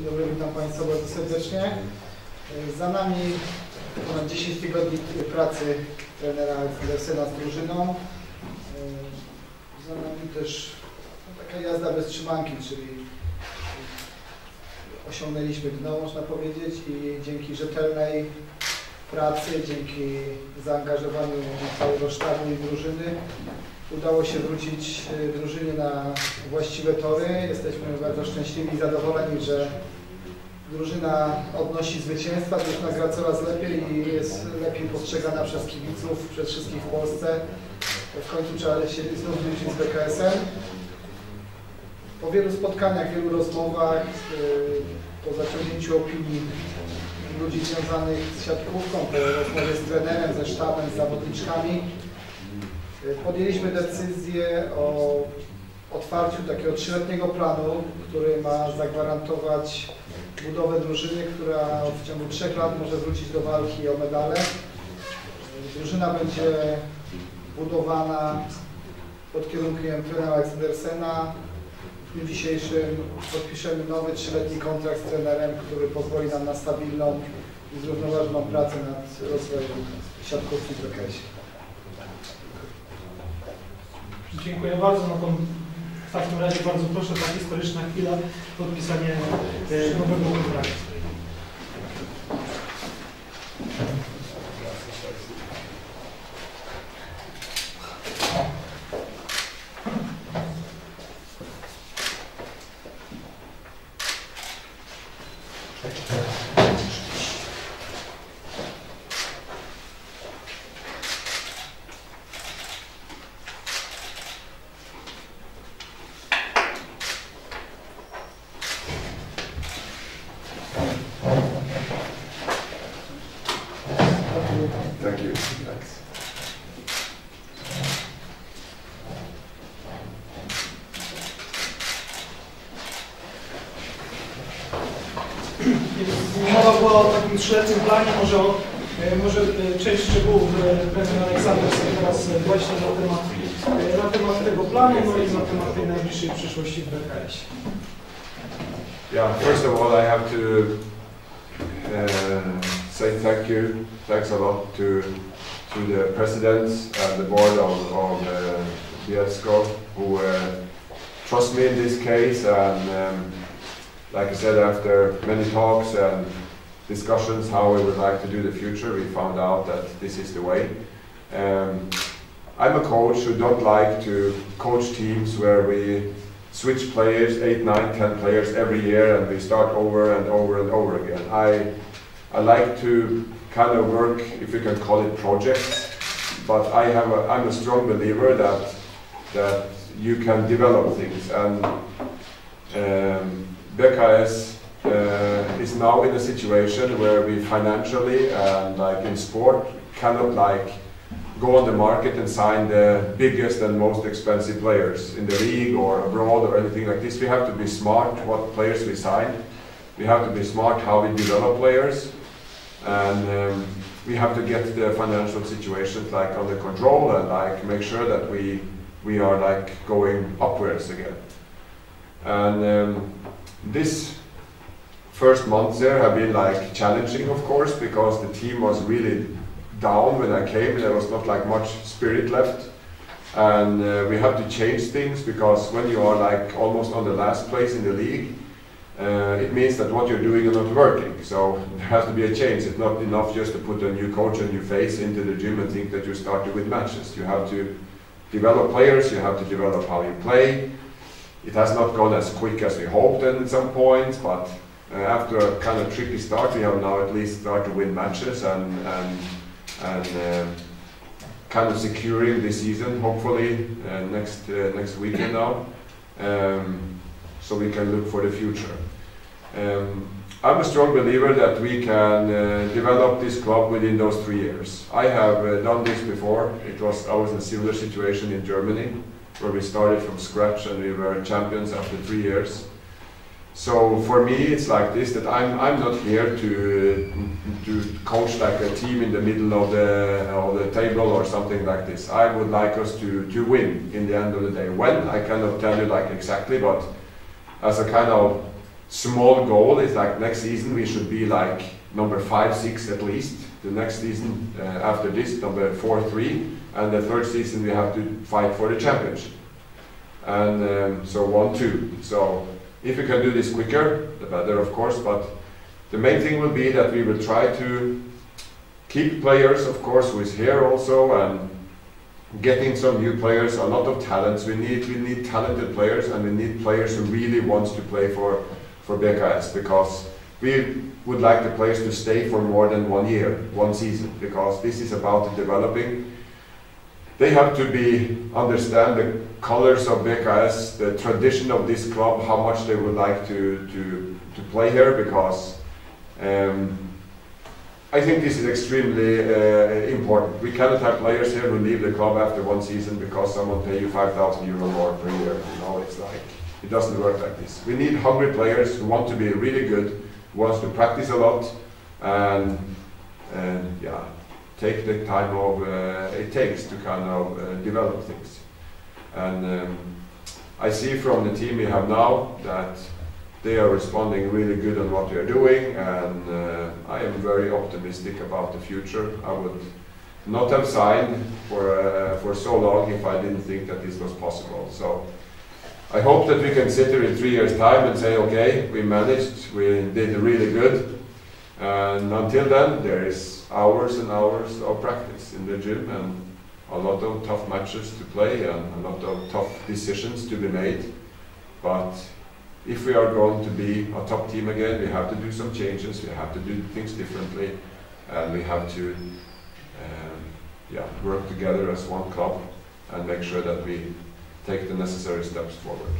dobry, witam Państwa bardzo serdecznie. Za nami ponad 10 tygodni pracy trenera Aleksandersena z drużyną. Za nami też taka jazda bez trzymanki, czyli osiągnęliśmy dno, można powiedzieć, i dzięki rzetelnej pracy, dzięki zaangażowaniu całego sztabu i drużyny udało się wrócić drużynie na właściwe tory. Jesteśmy bardzo szczęśliwi i zadowoleni, że drużyna odnosi zwycięstwa, drużyna gra coraz lepiej i jest lepiej postrzegana przez kibiców, przez wszystkich w Polsce. W końcu trzeba się znów liczyć z BKS-em. Po wielu spotkaniach, wielu rozmowach, po zaciągnięciu opinii ludzi związanych z siatkówką, po rozmowie z trenerem, ze sztabem, z zawodniczkami, podjęliśmy decyzję o otwarciu takiego 3-letniego planu, który ma zagwarantować budowę drużyny, która w ciągu 3 lat może wrócić do walki o medale. Drużyna będzie budowana pod kierunkiem trenera Aleksandersena. W dniu dzisiejszym podpiszemy nowy 3-letni kontrakt z trenerem, który pozwoli nam na stabilną i zrównoważoną pracę nad rozwojem siatkówki w BKS-ie. Dziękuję bardzo. W takim razie bardzo proszę, ta historyczna chwila, podpisanie nowego kontraktu. Thank you. Thanks. Mowa była o takim 3-letnim planie, może część szczegółów trener Aleksander sobie teraz właśnie na temat tego planu, no i na temat tej najbliższej przyszłości w BKS. Yeah, first of all, I have to say thanks a lot to the presidents and the board of Bielsko who trust me in this case, and like I said, after many talks and discussions how we would like to do the future, we found out that this is the way. I'm a coach who don't like to coach teams where we switch players, 8, 9, 10 players every year, and we start over and over and over again. I like to kind of work, if you can call it projects, but I'm a strong believer that you can develop things, and BKS is now in a situation where we financially and like in sport cannot like go on the market and sign the biggest and most expensive players in the league or abroad or anything like this. We have to be smart what players we sign. We have to be smart how we develop players, and we have to get the financial situations like under control and like make sure that we are like going upwards again. And this first months there have been like challenging, of course, because the team was really down when I came. There was not like much spirit left, and we have to change things, because when you are like almost on the last place in the league, it means that what you're doing is not working. So there has to be a change. It's not enough just to put a new coach and new face into the gym and think that you start to win matches. You have to develop players, you have to develop how you play. It has not gone as quick as we hoped at some points, but after a kind of tricky start, we have now at least started to win matches and kind of securing the season, hopefully next weekend now, so we can look for the future. I'm a strong believer that we can develop this club within those 3 years. I have done this before. I was in a similar situation in Germany, where we started from scratch and we were champions after 3 years. So for me, it's like this, that I'm not here to coach like a team in the middle of the table or something like this. I would like us to win in the end of the day. When, I cannot tell you like exactly, but as a kind of small goal is like next season we should be like number 5, 6 at least. The next season after this, number 4, 3, and the third season we have to fight for the championship. And so 1, 2. So if we can do this quicker, the better, of course. But the main thing will be that we will try to keep players, of course, who is here also, and getting some new players. A lot of talents. We need talented players, and we need players who really wants to play for BKS, because we would like the players to stay for more than 1 year, 1 season, because this is about developing. They have to understand the colors of BKS, the tradition of this club, how much they would like to play here, because I think this is extremely important. We cannot have players here who leave the club after 1 season because someone pay you 5,000 euro more per year. You know, it's like, it doesn't work like this. We need hungry players who want to be really good, who wants to practice a lot, and yeah, take the time it takes to kind of develop things. And I see from the team we have now that they are responding really good on what we are doing, and I am very optimistic about the future. I would not have signed for so long if I didn't think that this was possible. So I hope that we can sit here in 3 years' time and say, okay, we managed, we did really good. And until then, there is hours and hours of practice in the gym, and a lot of tough matches to play, and a lot of tough decisions to be made. But if we are going to be a top team again, we have to do some changes, we have to do things differently, and we have to work together as one club and make sure that we take the necessary steps forward.